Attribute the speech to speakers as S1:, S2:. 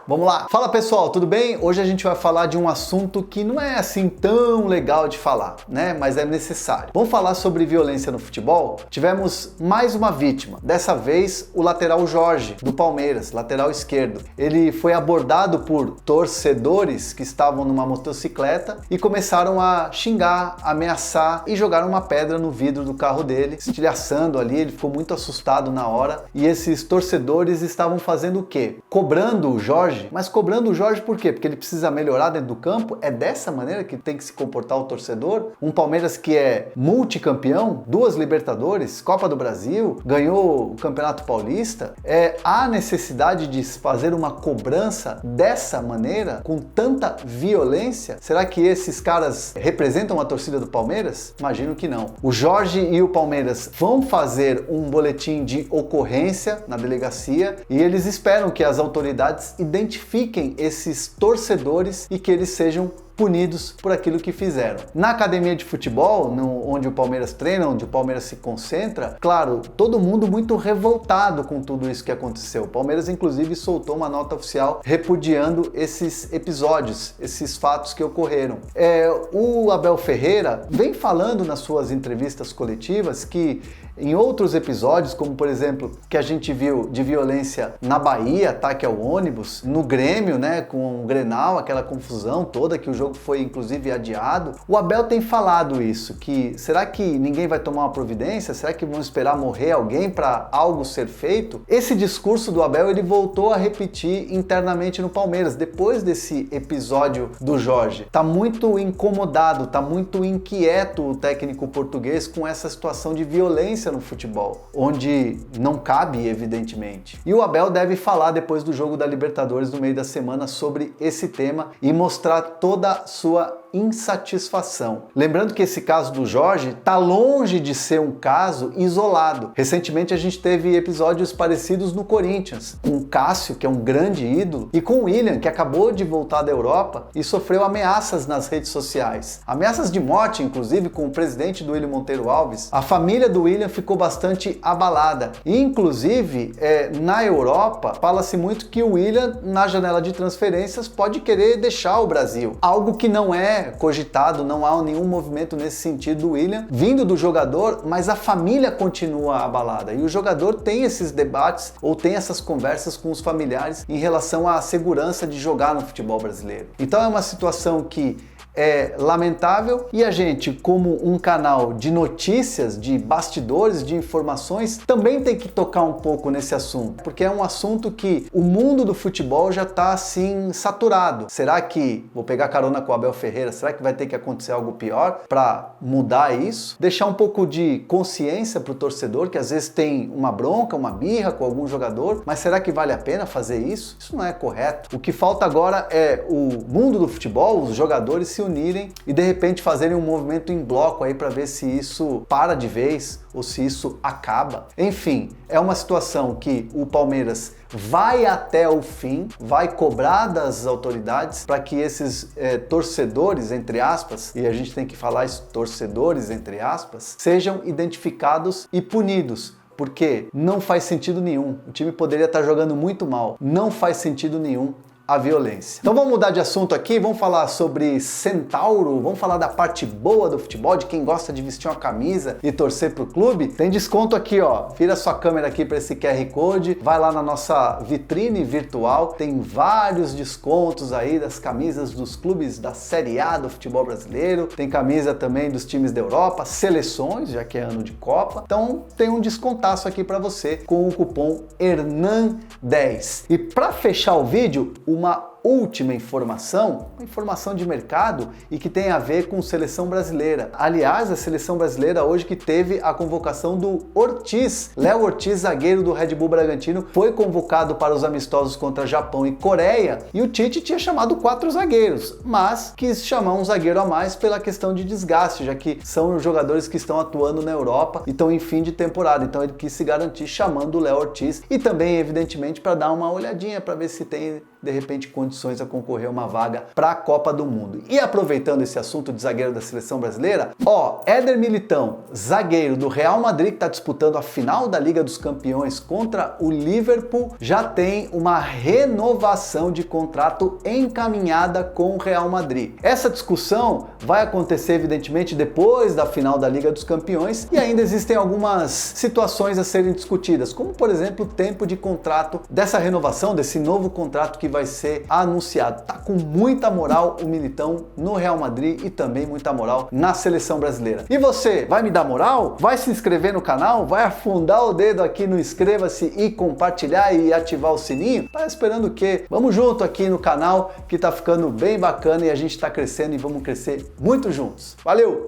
S1: Vamos lá! Fala pessoal, tudo bem? Hoje a gente vai falar de um assunto que não é assim tão legal de falar, né? Mas é necessário. Vamos falar sobre violência no futebol? Tivemos mais uma vítima, dessa vez o lateral Jorge, do Palmeiras, lateral esquerdo. Ele foi abordado por torcedores que estavam numa motocicleta e começaram a xingar, ameaçar e jogaram uma pedra no vidro do carro dele, estilhaçando ali, ele ficou muito assustado na hora. E esses torcedores estavam fazendo o quê? Cobrando o Jorge. Mas cobrando o Jorge por quê? Porque ele precisa melhorar dentro do campo? É dessa maneira que tem que se comportar o torcedor? Um Palmeiras que é multicampeão, 2 Libertadores, Copa do Brasil, ganhou o Campeonato Paulista? Há necessidade de fazer uma cobrança dessa maneira, com tanta violência? Será que esses caras representam a torcida do Palmeiras? Imagino que não. O Jorge e o Palmeiras vão fazer um boletim de ocorrência na delegacia e eles esperam que as autoridades identifiquem esses torcedores e que eles sejam punidos por aquilo que fizeram. Na academia de futebol, onde o Palmeiras treina, onde o Palmeiras se concentra, claro, todo mundo muito revoltado com tudo isso que aconteceu. O Palmeiras, inclusive, soltou uma nota oficial repudiando esses episódios, esses fatos que ocorreram. O Abel Ferreira vem falando nas suas entrevistas coletivas que em outros episódios, como por exemplo, que a gente viu de violência na Bahia, ataque ao ônibus, no Grêmio, né, com o Grenal, aquela confusão toda, que o jogo foi inclusive adiado, o Abel tem falado isso, que será que ninguém vai tomar uma providência? Será que vão esperar morrer alguém para algo ser feito? Esse discurso do Abel, ele voltou a repetir internamente no Palmeiras, depois desse episódio do Jorge. Tá muito incomodado, tá muito inquieto o técnico português com essa situação de violência no futebol, onde não cabe, evidentemente. E o Abel deve falar depois do jogo da Libertadores no meio da semana sobre esse tema e mostrar toda a sua insatisfação. Lembrando que esse caso do Jorge está longe de ser um caso isolado. Recentemente a gente teve episódios parecidos no Corinthians, com o Cássio, que é um grande ídolo, e com o William, que acabou de voltar da Europa e sofreu ameaças nas redes sociais. Ameaças de morte, inclusive, com o presidente do William Monteiro Alves. A família do William ficou bastante abalada. E, inclusive, na Europa, fala-se muito que o William, na janela de transferências, pode querer deixar o Brasil. Algo que não é cogitado, não há nenhum movimento nesse sentido do William vindo do jogador, mas a família continua abalada e o jogador tem esses debates ou tem essas conversas com os familiares em relação à segurança de jogar no futebol brasileiro. Então é uma situação que é lamentável e a gente, como um canal de notícias, de bastidores, de informações, também tem que tocar um pouco nesse assunto, porque é um assunto que o mundo do futebol já está assim saturado. Será que, vou pegar carona com o Abel Ferreira, será que vai ter que acontecer algo pior para mudar isso? Deixar um pouco de consciência para o torcedor, que às vezes tem uma bronca, uma birra com algum jogador, mas será que vale a pena fazer isso? Isso não é correto. O que falta agora é o mundo do futebol, os jogadores se unirem e de repente fazerem um movimento em bloco aí para ver se isso para de vez ou se isso acaba. Enfim, é uma situação que o Palmeiras vai até o fim, vai cobrar das autoridades para que esses torcedores, entre aspas, e a gente tem que falar isso, torcedores, entre aspas, sejam identificados e punidos. Porque não faz sentido nenhum. O time poderia estar jogando muito mal. Não faz sentido nenhum a violência. Então vamos mudar de assunto aqui, vamos falar sobre Centauro, vamos falar da parte boa do futebol, de quem gosta de vestir uma camisa e torcer pro clube. Tem desconto aqui, ó, vira sua câmera aqui para esse QR Code, vai lá na nossa vitrine virtual, tem vários descontos aí das camisas dos clubes da Série A do futebol brasileiro, tem camisa também dos times da Europa, seleções, já que é ano de Copa, então tem um descontaço aqui para você com o cupom HERNAN10. E para fechar o vídeo, uma última informação, uma informação de mercado e que tem a ver com seleção brasileira. Aliás, a seleção brasileira hoje que teve a convocação do Ortiz, Léo Ortiz, zagueiro do Red Bull Bragantino, foi convocado para os amistosos contra Japão e Coreia e o Tite tinha chamado 4 zagueiros, mas quis chamar um zagueiro a mais pela questão de desgaste, já que são jogadores que estão atuando na Europa e estão em fim de temporada, então ele quis se garantir chamando o Léo Ortiz e também, evidentemente, para dar uma olhadinha para ver se tem, de repente, condições condições a concorrer a uma vaga para a Copa do Mundo. E aproveitando esse assunto de zagueiro da seleção brasileira, Éder Militão, zagueiro do Real Madrid, que está disputando a final da Liga dos Campeões contra o Liverpool, já tem uma renovação de contrato encaminhada com o Real Madrid. Essa discussão vai acontecer evidentemente depois da final da Liga dos Campeões e ainda existem algumas situações a serem discutidas, como por exemplo o tempo de contrato dessa renovação, desse novo contrato que vai ser anunciado. Tá com muita moral o Militão no Real Madrid e também muita moral na seleção brasileira. E você, vai me dar moral? Vai se inscrever no canal? Vai afundar o dedo aqui no inscreva-se e compartilhar e ativar o sininho? Tá esperando o quê? Vamos junto aqui no canal que tá ficando bem bacana e a gente tá crescendo e vamos crescer muito juntos. Valeu!